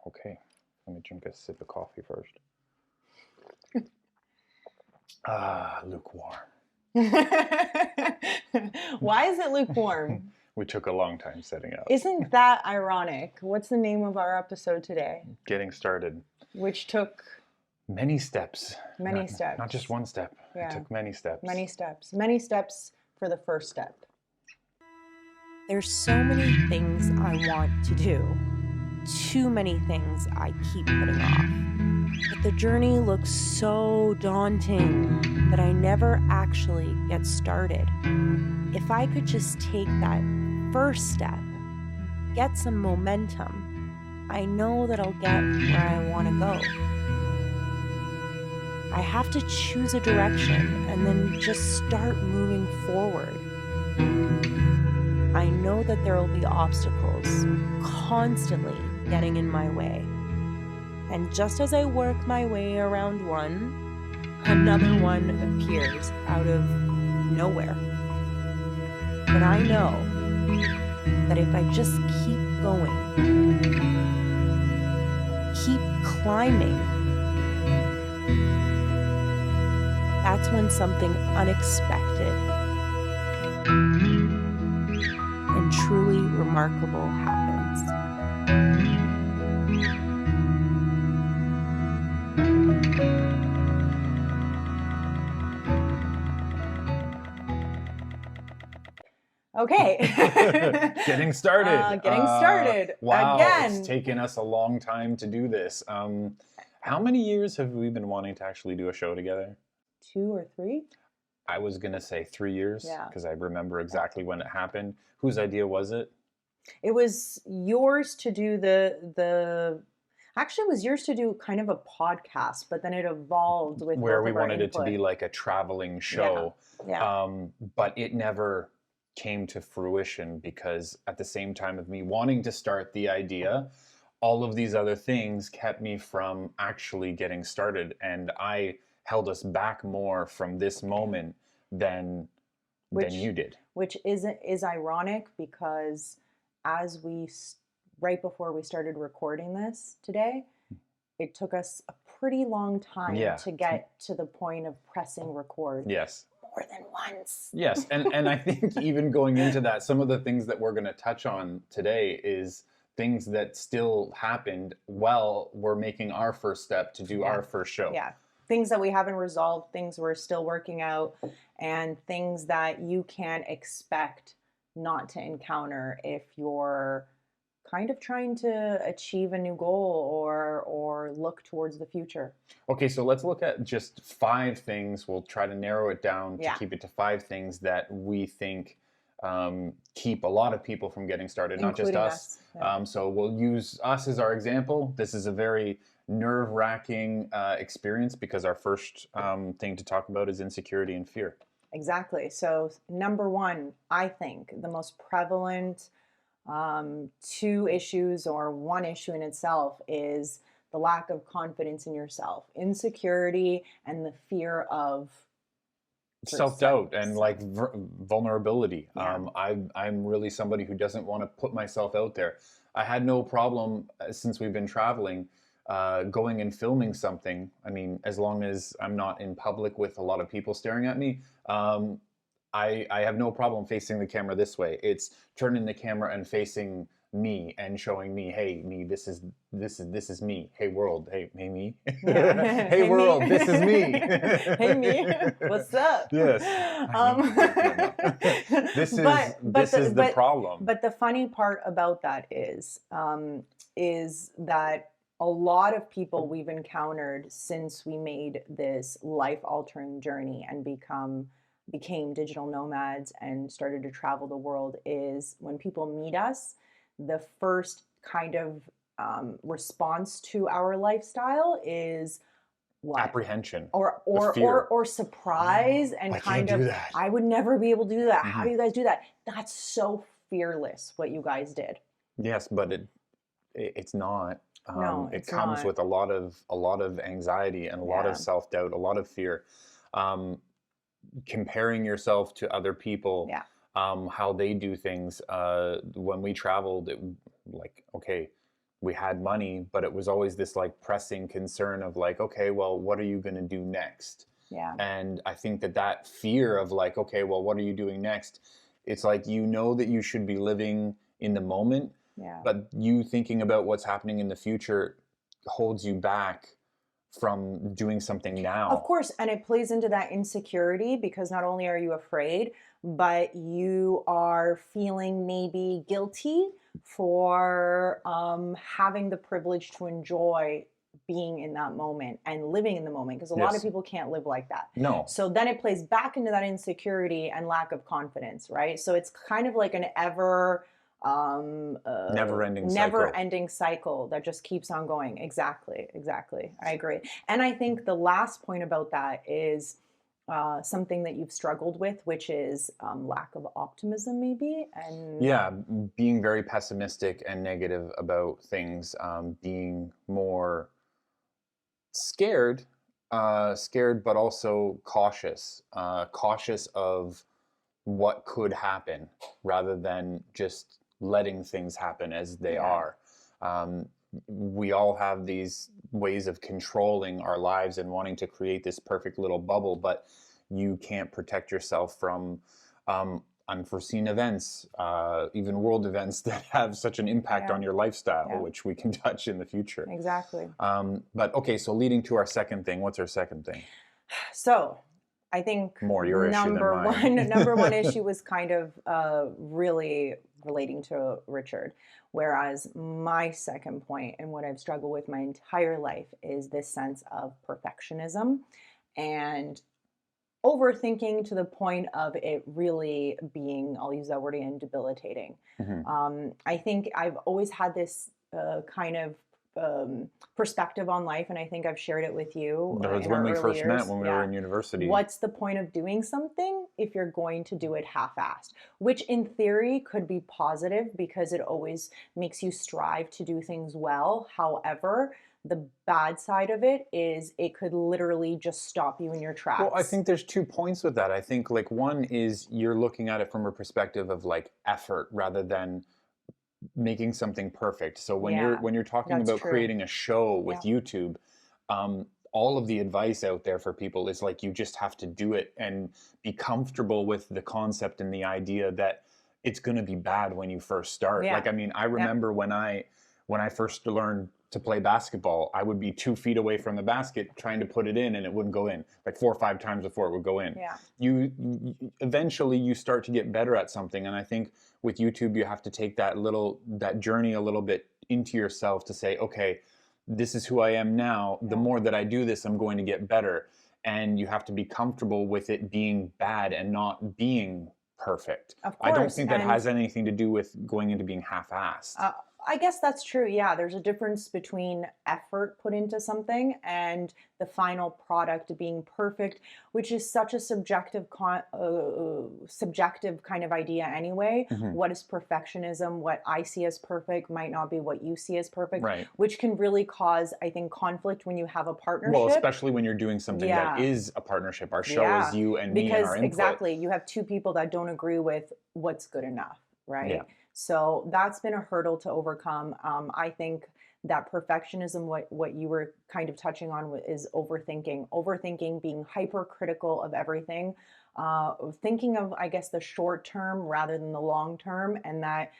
Okay, let me drink a sip of coffee first. Lukewarm. Why is it lukewarm? We took a long time setting up. Isn't that ironic? What's the name of our episode today? Getting started. Which took Many steps. many steps. Not just one step. Yeah. It took many steps. Many steps. Many steps for the first step. There's so many things I want to do. Too many things I keep putting off. But the journey looks so daunting that I never actually get started. If I could just take that first step, get some momentum, I know that I'll get where I want to go. I have to choose a direction and then just start moving forward. I know that there will be obstacles constantly getting in my way. And just as I work my way around one, another one appears out of nowhere. But I know that if I just keep going, keep climbing, that's when something unexpected and truly remarkable happens. Okay. Getting started. Getting started. Wow, Again. It's taken us a long time to do this. How many years have we been wanting to actually do a show together? 2 or 3? I was going to say 3 years Yeah. because I remember exactly when it happened. Whose idea was it? It was yours to do actually it was yours to do kind of a podcast, but then it evolved with Where both we of our wanted it to be input. like a traveling show. Yeah. But it never came to fruition because at the same time of me wanting to start the idea, all of these other things kept me from actually getting started. And I held us back more from this moment than you did. Which is ironic because as right before we started recording this today, it took us a pretty long time to get to the point of pressing record. Yes. More than once. Yes, and I think even going into that, some of the things that we're going to touch on today is things that still happened while we're making our first step to do our first show. Yeah, things that we haven't resolved, things we're still working out, and things that you can expect not to encounter if you're kind of trying to achieve a new goal or look towards the future. Okay, so let's look at just 5 things. We'll try to narrow it down to keep it to 5 things that we think keep a lot of people from getting started, Including not just us. Yeah. So we'll use us as our example. This is a very nerve-wracking experience because our first thing to talk about is insecurity and fear. Exactly. So number 1, I think the most prevalent 2 issues or 1 issue in itself is the lack of confidence in yourself, insecurity, and the fear of self-doubt and like vulnerability. Yeah. I'm really somebody who doesn't want to put myself out there. I had no problem since we've been traveling going and filming something. I mean, as long as I'm not in public with a lot of people staring at me, I have no problem facing the camera this way. It's turning the camera and facing me and showing me, hey, me, this is me. Hey world, hey me. Yeah. Hey world, me. this is me. Hey me, what's up? Yes. This is the problem. But the funny part about that is that a lot of people we've encountered since we made this life-altering journey and became digital nomads and started to travel the world is when people meet us, the first kind of response to our lifestyle is what? Apprehension or surprise and I kind can't of do that. I would never be able to do that. Mm-hmm. How do you guys do that? That's so fearless what you guys did. Yes, but it's not. No, it it's comes not. with a lot of anxiety and a lot of self-doubt, a lot of fear. Comparing yourself to other people, how they do things. When we traveled, okay, we had money, but it was always this like pressing concern of like, okay, well, what are you going to do next? Yeah. And I think that fear of like, okay, well, what are you doing next? It's like, you know that you should be living in the moment, Yeah. but you thinking about what's happening in the future holds you back from doing something now. Of course, and it plays into that insecurity because not only are you afraid, but you are feeling maybe guilty for having the privilege to enjoy being in that moment and living in the moment, because a lot of Yes. people can't live like that. No. So then it plays back into that insecurity and lack of confidence, right? So it's kind of like an Never-ending never cycle. ending cycle that just keeps on going. Exactly. I agree. And I think the last point about that is something that you've struggled with, which is lack of optimism, maybe. And Yeah, being very pessimistic and negative about things, being more scared, but also cautious, cautious of what could happen rather than just letting things happen as they Yeah. are. We all have these ways of controlling our lives and wanting to create this perfect little bubble, but you can't protect yourself from unforeseen events, even world events that have such an impact Yeah. on your lifestyle, Yeah. which we can touch in the future. Exactly. But okay, so leading to our second thing. What's our second thing? So I think More your issue than mine. number one issue was kind of really relating to Richard. Whereas my second point and what I've struggled with my entire life is this sense of perfectionism and overthinking to the point of it really being, I'll use that word again, debilitating. Mhm. I think I've always had this kind of perspective on life, and I think I've shared it with you That was in when our we early first met, years. when we Yeah. were in university. What's the point of doing something if you're going to do it half-assed? Which in theory could be positive because it always makes you strive to do things well. However, the bad side of it is it could literally just stop you in your tracks. Well, I think there's 2 points with that. I think like one is you're looking at it from a perspective of like effort rather than making something perfect. So when Yeah, you're talking that's about true. creating a show with Yeah. YouTube, all of the advice out there for people is like you just have to do it and be comfortable with the concept and the idea that it's going to be bad when you first start. Yeah. Like I mean, I remember when I first learned to play basketball, I would be 2 feet away from the basket trying to put it in, and it wouldn't go in. Like 4 or 5 times before it would go in. Yeah. You eventually you start to get better at something, and I think with YouTube you have to take that journey a little bit into yourself to say, okay, this is who I am now. The Yeah. more that I do this, I'm going to get better. And you have to be comfortable with it being bad and not being perfect. Of I don't course, think that and has anything to do with going into being half-assed. I guess that's true. Yeah, there's a difference between effort put into something and the final product being perfect, which is such a subjective subjective kind of idea anyway. Mhm. What is perfectionism? What I see as perfect might not be what you see as perfect, Right. which can really cause, I think, conflict when you have a partnership. Well, especially when you're doing something that Yeah. is a partnership. Our show Yeah, is you and me and because our input. exactly, you have two people that don't agree with what's good enough, right? Yeah. So that's been a hurdle to overcome. I think that perfectionism, what you were kind of touching on, is overthinking. Overthinking, being hypercritical of everything, thinking of, I guess, the short term rather than the long term, and that,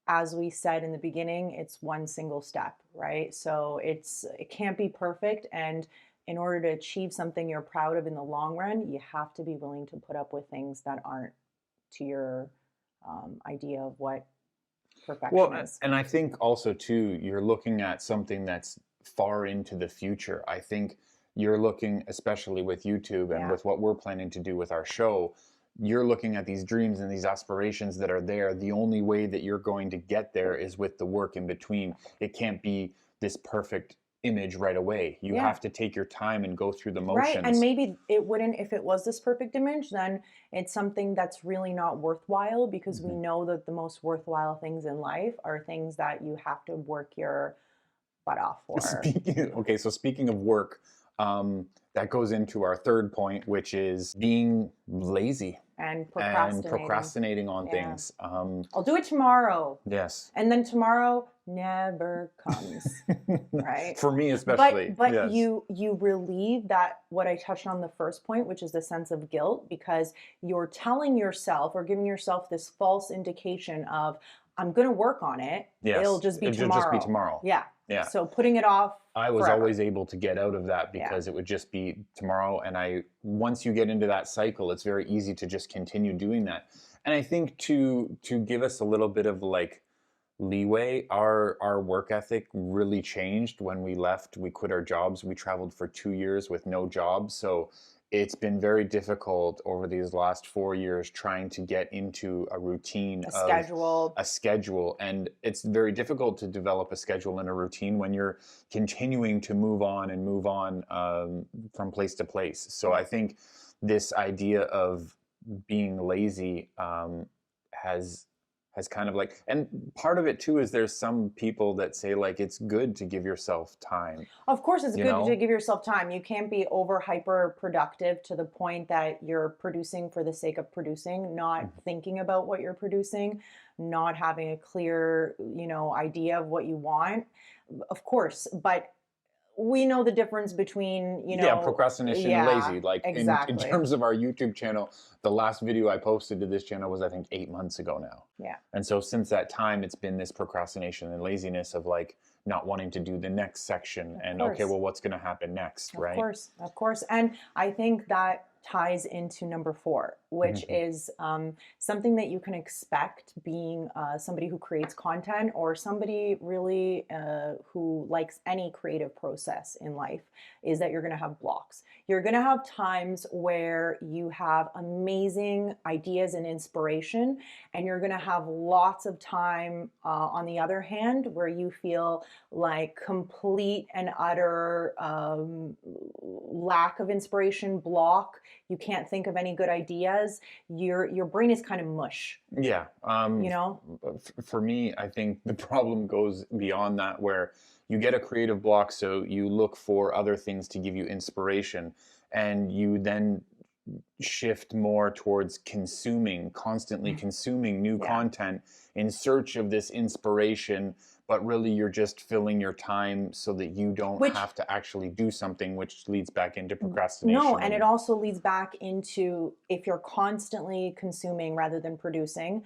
as we said in the beginning, it's one single step, right? So it can't be perfect, and in order to achieve something you're proud of in the long run, you have to be willing to put up with things that aren't to your idea of what perfection Well, is. and I think also too, you're looking at something that's far into the future. I think you're looking, especially with YouTube and Yeah. with what we're planning to do with our show, you're looking at these dreams and these aspirations that are there. The only way that you're going to get there is with the work in between. It can't be this perfect image right away. You Yeah. have to take your time and go through the Right. motions. And maybe it wouldn't, if it was this perfect image, then it's something that's really not worthwhile, because we Mhm. know that the most worthwhile things in life are things that you have to work your butt off for. Okay, so speaking of work, that goes into our third point, which is being lazy And and procrastinating. procrastinating on Yeah. things. I'll do it tomorrow. Yes. And then tomorrow never comes, right? For me especially, But yes. you relieve that, what I touched on the first point, which is the sense of guilt, because you're telling yourself or giving yourself this false indication of, I'm going to work on it. It'll Yes, just be it'll just be tomorrow. tomorrow. Yeah. Yeah. So putting it off I was forever. always able to get out of that Yeah. because it would just be tomorrow. And once you get into that cycle, it's very easy to just continue doing that. And I think to give us a little bit of like leeway, our work ethic really changed when we left. We quit our jobs. We traveled for 2 years with no job. So it's been very difficult over these last 4 years trying to get into a routine A schedule. a schedule. And it's very difficult to develop a schedule and a routine when you're continuing to move on from place to place. So I think this idea of being lazy has kind of like, and part of it too is there's some people that say like it's good to give yourself time. Of course, it's You good know? to give yourself time. You can't be over hyper productive to the point that you're producing for the sake of producing, not thinking about what you're producing, not having a clear, idea of what you want. Of course, but we know the difference between, Yeah, procrastination and lazy. Like in exactly. terms of our YouTube channel, the last video I posted to this channel was I think 8 months ago now. Yeah. And so since that time, it's been this procrastination and laziness of like not wanting to do the next section and okay, well, what's going to happen next, right? Of course. And I think that ties into number 4, which is something that you can expect being somebody who creates content or somebody really who likes any creative process in life, is that you're going to have blocks. You're going to have times where you have amazing ideas and inspiration, and you're going to have lots of time on the other hand where you feel like complete and utter lack of inspiration, block. You can't think of any good ideas. Your brain is kind of mush. Yeah. For me, I think the problem goes beyond that, where you get a creative block, so you look for other things to give you inspiration, and you then shift more towards constantly consuming new content in search of this inspiration, but really you're just filling your time so that you don't have to actually do something, which leads back into procrastination. No, and it also leads back into, if you're constantly consuming rather than producing,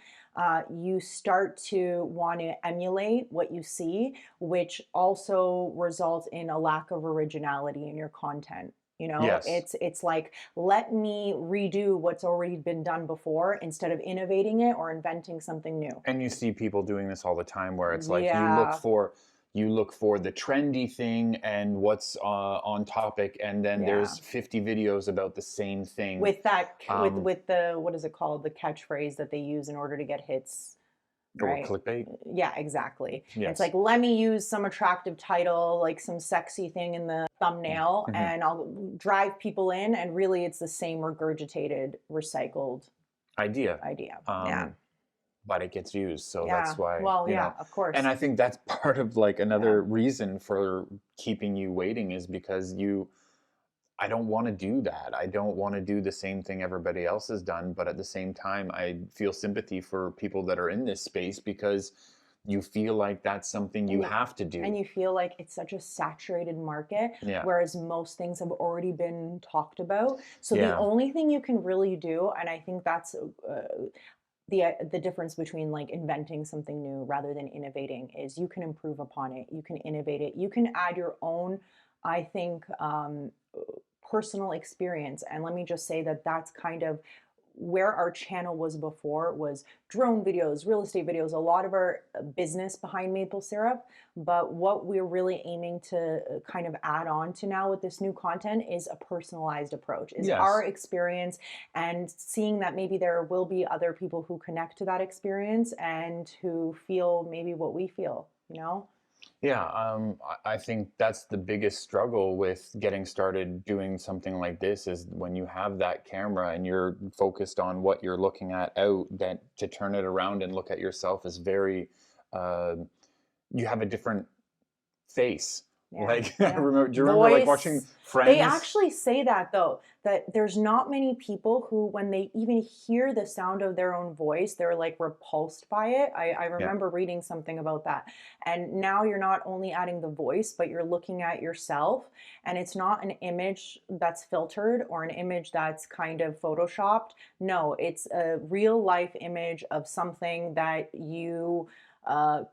you start to want to emulate what you see, which also results in a lack of originality in your content. Yes. It's like, let me redo what's already been done before instead of innovating it or inventing something new. And you see people doing this all the time, where it's like Yeah. you look for the trendy thing and what's on topic, and then there's 50 videos about the same thing With that, with the, what is it called? The catchphrase that they use in order to get hits. or Right. clickbait. Yeah, exactly. Yes. It's like, let me use some attractive title, like some sexy thing in the thumbnail, and I'll drive people in, and really it's the same regurgitated, recycled idea. Yeah. But it gets used, so that's why. Well, yeah, of course. And I think that's part of like another reason for keeping you waiting, is because I don't want to do that. I don't want to do the same thing everybody else has done. But at the same time, I feel sympathy for people that are in this space, because you feel like that's something you have to do. And you feel like it's such a saturated market, Yeah. whereas most things have already been talked about. So Yeah. the only thing you can really do, and I think that's the difference between like inventing something new rather than innovating, is you can improve upon it, you can innovate it, you can add your own, I think, personal experience. And let me just say that that's kind of where our channel was before, was drone videos, real estate videos, a lot of our business behind maple syrup. But what we're really aiming to kind of add on to now with this new content is a personalized approach, is our experience, and seeing that maybe there will be other people who connect to that experience and who feel maybe what we feel, Yeah, I think that's the biggest struggle with getting started doing something like this, is when you have that camera and you're focused on what you're looking at out, that to turn it around and look at yourself is very, you have a different face Yeah, Like, yeah. do you remember like Voice. watching Friends? They actually say that though, that there's not many people who, when they even hear the sound of their own voice, they're like repulsed by it. I Yeah. remember reading something about that. And now you're not only adding the voice, but you're looking at yourself, and it's not an image that's filtered or an image that's kind of photoshopped. No, it's a real life image of something that you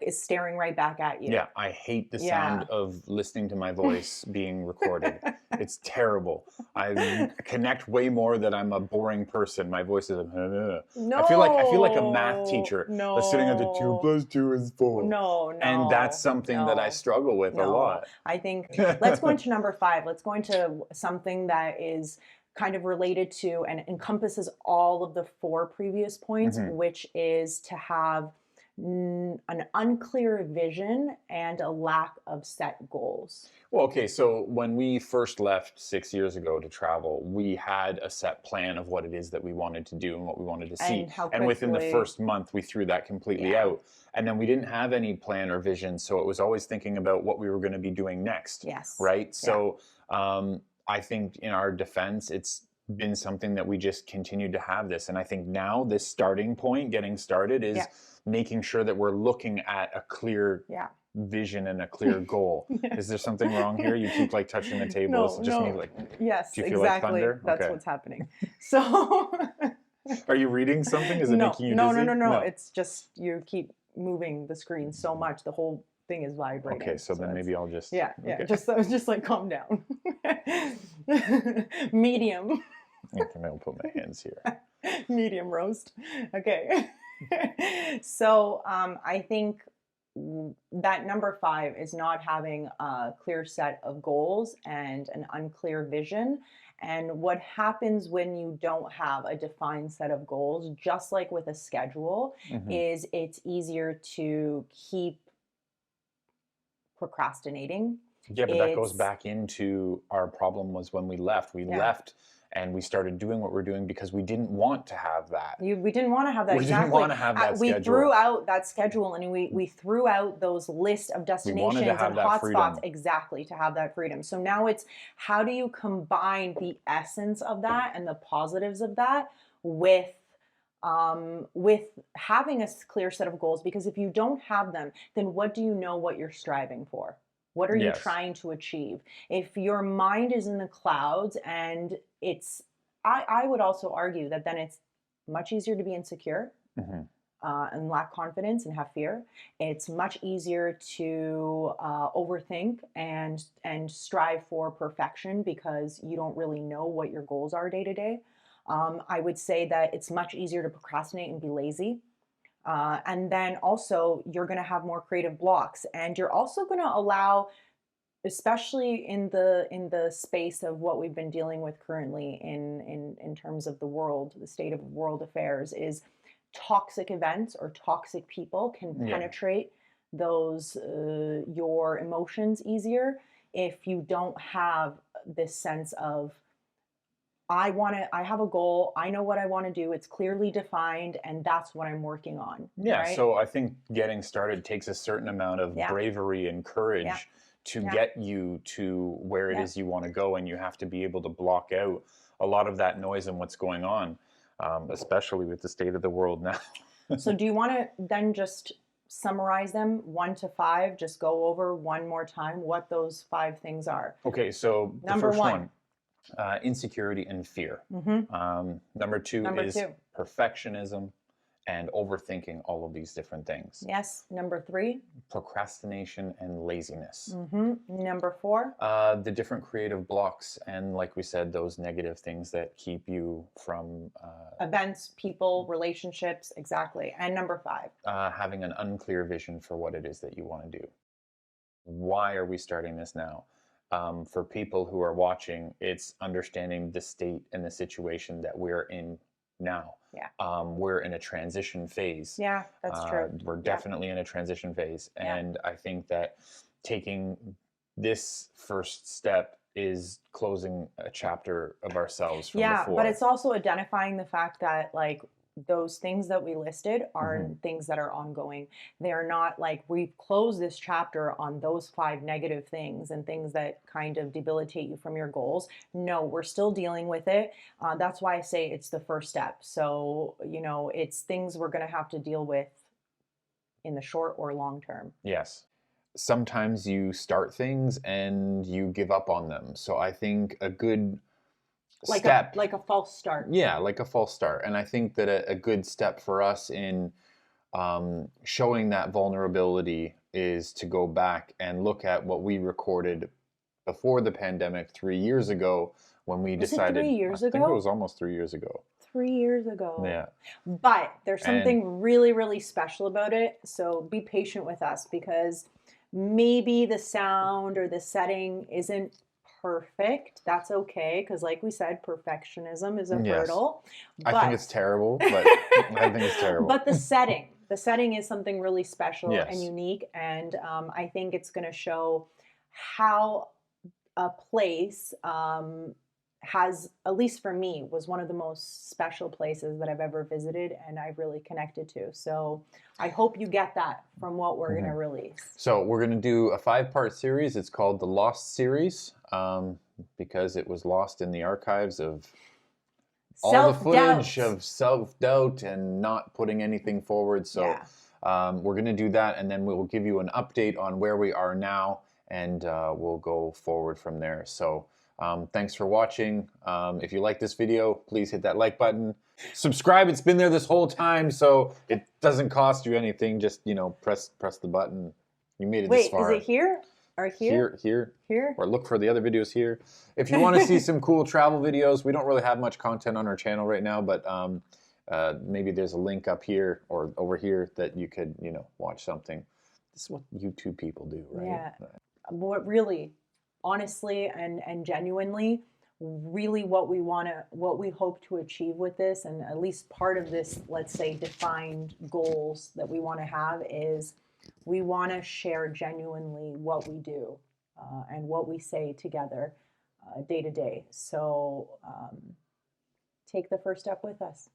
is staring right back at you. Yeah, I hate the Yeah. sound of listening to my voice being recorded. It's terrible. I connect way more that I'm a boring person. My voice is No. I feel like a math teacher that's sitting at the 2 + 2 is 4. No, And that's something that I struggle with a lot. I think let's go into number 5. Let's go into something that is kind of related to and encompasses all of the 4 previous points, which is to have an unclear vision and a lack of set goals. Well, okay, so when we first left 6 years ago to travel, we had a set plan of what it is that we wanted to do and what we wanted to see. And how And within the quickly- first month, we threw that completely out. And then we didn't have any plan or vision, so it was always thinking about what we were going to be doing next. Yes. Right? So I think in our defense, it's been something that we just continued to have this. And I think now this starting point, getting started, is making sure that we're looking at a clear vision and a clear goal. Is there something wrong here? You keep like touching the table. No, Is it just no. me like, Yes, do you feel like exactly. thunder? That's Okay. what's happening. So Are you reading something? Is it making you dizzy? No. It's just you keep moving the screen so much. The whole thing is vibrating. Okay, so then maybe I'll just... Yeah. Okay. Just like calm down. Medium. Okay, I'll put my hands here. Medium roast. Okay. So I think that number 5 is not having a clear set of goals and an unclear vision. And what happens when you don't have a defined set of goals, just like with a schedule, is it's easier to keep procrastinating. Yeah, but that goes back into our problem was when we left. We left and we started doing what we're doing because we didn't want to have that. We didn't want to have that. We didn't want to have that schedule. We threw out that schedule and we threw out those list of destinations and hotspots exactly to have that freedom. So now it's how do you combine the essence of that and the positives of that with having a clear set of goals? Because if you don't have them, then what do you know what you're striving for? What are you trying to achieve? If your mind is in the clouds and I would also argue that then it's much easier to be insecure and lack confidence and have fear. It's much easier to overthink and strive for perfection because you don't really know what your goals are day to day. I would say that it's much easier to procrastinate and be lazy. And then also you're going to have more creative blocks, and you're also going to allow, especially in the space of what we've been dealing with currently in terms of the world, the state of world affairs, is toxic events or toxic people can penetrate those your emotions easier if you don't have this sense of I have a goal, I know what I want to do, it's clearly defined, and that's what I'm working on. Yeah, right? So I think getting started takes a certain amount of bravery and courage to get you to where it is you want to go, and you have to be able to block out a lot of that noise and what's going on, especially with the state of the world now. So do you want to then just summarize them 1 to 5, just go over one more time what those 5 things are? Okay, so Number the first 1. Insecurity and fear. Number 2 is perfectionism and overthinking all of these different things. Yes. Number 3. Procrastination and laziness. Number 4. The different creative blocks and, like we said, those negative things that keep you from... events, people, relationships, exactly. And number 5. Having an unclear vision for what it is that you want to do. Why are we starting this now? For people who are watching, it's understanding the state and the situation that we're in now. Yeah. We're in a transition phase. Yeah, that's true. We're definitely in a transition phase. And I think that taking this first step is closing a chapter of ourselves from before. But it's also identifying the fact that, like, those things that we listed are things that are ongoing. They are not like we've closed this chapter on those 5 negative things and things that kind of debilitate you from your goals. No, we're still dealing with it. That's why I say it's the first step. So, you know, it's things we're going to have to deal with in the short or long term. Yes. Sometimes you start things and you give up on them. So I think a good step, Like a false start. yeah, like a false start. And I think that a good step for us in showing that vulnerability is to go back and look at what we recorded before the pandemic 3 years ago when we Was it decided. 3 years I think it ago? was almost 3 years ago. 3 years ago. Yeah. But there's And something really, really special about it. So be patient with us because maybe the sound or the setting isn't perfect. That's okay. Because, like we said, perfectionism is a yes, hurdle. I think it's But terrible, but I think it's terrible. but the setting is something really special and Yes. unique. And I think it's going to show how a place has, at least for me, was one of the most special places that I've ever visited and I've really connected to. So I hope you get that from what we're going to release. So we're going to do a 5-part series. It's called the Lost series because it was lost in the archives of all the footage of self-doubt and not putting anything forward. So we're going to do that, and then we'll give you an update on where we are now, and we'll go forward from there. So thanks for watching. If you like this video, please hit that like button. Subscribe. It's been there this whole time, so it doesn't cost you anything. Just, you know, press the button. You made it this far. Wait, is it here? Or here? Here? Or look for the other videos here. If you want to see some cool travel videos, we don't really have much content on our channel right now, but maybe there's a link up here or over here that you could, you know, watch something. This is what YouTube people do, right? Yeah. What really, honestly and genuinely, really what we hope to achieve with this, and at least part of this, let's say, defined goals that we want to have is we want to share genuinely what we do and what we say together day to day. So take the first step with us.